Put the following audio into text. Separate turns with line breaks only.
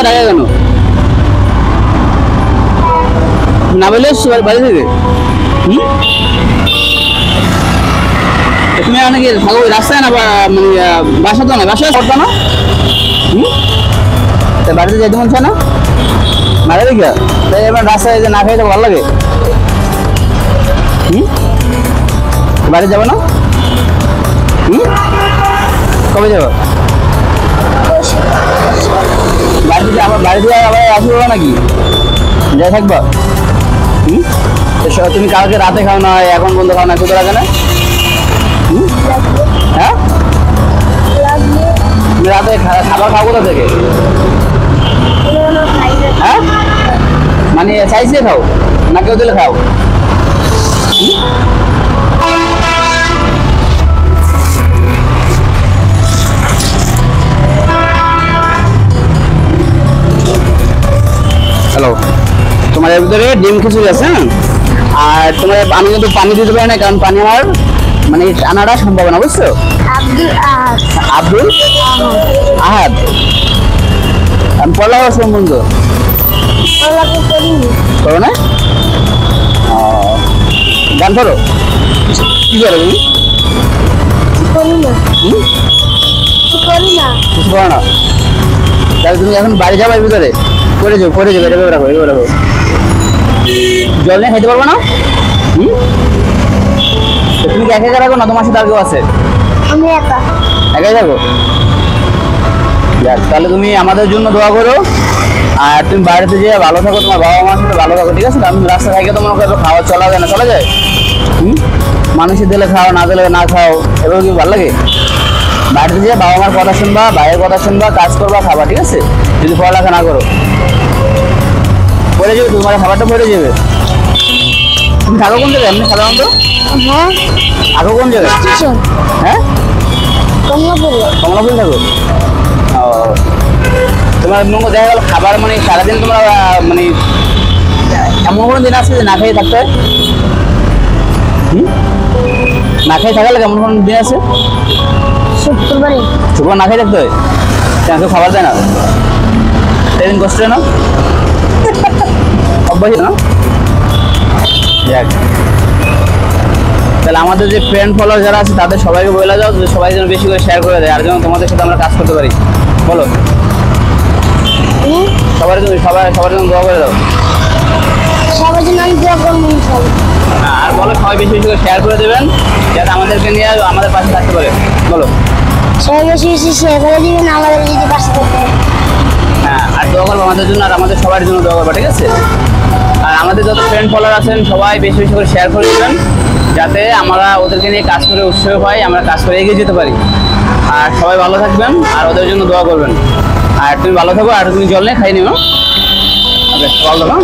টাকা কেন না বলে বাড়ি থেকে? তুমি অনেকে থাকো রাস্তায় না মানে বাসা তো না বাসায় করতো না বাড়িতে যেতে মন চায় না মারা দেখি তাই এবার রাস্তায় যে না খাইতে ভালো লাগে বাড়ি যাবো না কবে যাবো বাড়িতে আবার বাড়িতে আবার আসবো নাকি যাই থাকবো তুমি কালকে রাতে খাও না এখন বন্ধু খাও না কত লাগে না হ্যাঁ তুমি রাতে খাবার খাও কোথা থেকে হ্যাঁ মানে চাইছে খাও না কেউ দিলে খাও হ্যালো তোমার এর ভিতরে ডিম খিচুড়ি আছে আর তোমার আমি কিন্তু পানি দিতে পারি না কারণ পানি আমার মানে আনাটা সম্ভব না বুঝছো আব্দুল আহাদ আমি পড়ালেখা সম্বন্ধ করো না গান করো কি করো তুমি কিছু করো না তাহলে তুমি এখন বাড়ি যাবো এর ভিতরে করে যাবো এটা রাখো জল নিয়ে খাইতে পারবো না তুমি কি একা রাখো না তোমার সাথে আর কেউ আছে একাই থাকো তাহলে তুমি আমাদের জন্য দোয়া করো আর তুমি বাড়িতে যেয়ে ভালো থাকো তোমার বাবা মার সাথে ভালো থাকো ঠিক আছে আমি রাস্তা থেকে তোমার খাওয়া চলা যায় না চলা যায় মানুষের দিলে খাও না দিলে না খাও এভাবে কি ভালো লাগে বাড়িতে যেয়ে বাবা মার কথা শুনবা ভাইয়ের কথা শুনবা কাজ করবা খাবা ঠিক আছে যদি পড়ালেখা না করো পড়ে যাবে তোমার খাবারটা পড়ে যাবে তুমি থাকো কোন জায়গায় এমনি সাধারণত থাকো কোন জায়গায় হ্যাঁ কমলাপুর থাকো ও তোমার দেখা গেল খাবার মানে সারাদিন তোমরা মানে এমন কোনো দিন আছে যে না খেয়ে থাকতে হয় না খেয়ে থাকা লাগে এমন কোনো দিন আছে শুক্রবার না খেয়ে থাকতে হয় কেউ খাবার দেয় না সেদিন কষ্ট না অভ্যাস না যাক তাহলে আমাদের যে ফ্রেন্ড ফলোয়ার যারা আছে তাদের সবাইকে বলে দাও যে সবাই যেন বেশি করে শেয়ার করে দেয় আর যেন তোমাদের সাথে আমরা কাজ করতে পারি বলো সবার জন্য সবার জন্য দোয়া করে দাও আর বলো সবাই বেশি বেশি করে শেয়ার করে দেবেন যাতে আমাদেরকে নিয়ে আমাদের পাশে থাকতে পারে বলো
সবাই বেশি বেশি শেয়ার করে দিবেন আমাদের যদি পাশে থাকতে
হ্যাঁ আর দোয়া করবো আমাদের জন্য আর আমাদের সবার জন্য দোয়া করবো ঠিক আছে আর আমাদের যত ফ্রেন্ড ফলোয়ার আছেন সবাই বেশি বেশি করে শেয়ার করে দেবেন যাতে আমরা ওদেরকে নিয়ে কাজ করে উৎসাহ পাই আমরা কাজ করে এগিয়ে যেতে পারি আর সবাই ভালো থাকবেন আর ওদের জন্য দোয়া করবেন আর তুমি ভালো থাকো আর তুমি জল নিয়ে খাই নিও ওকে ভালো থাকো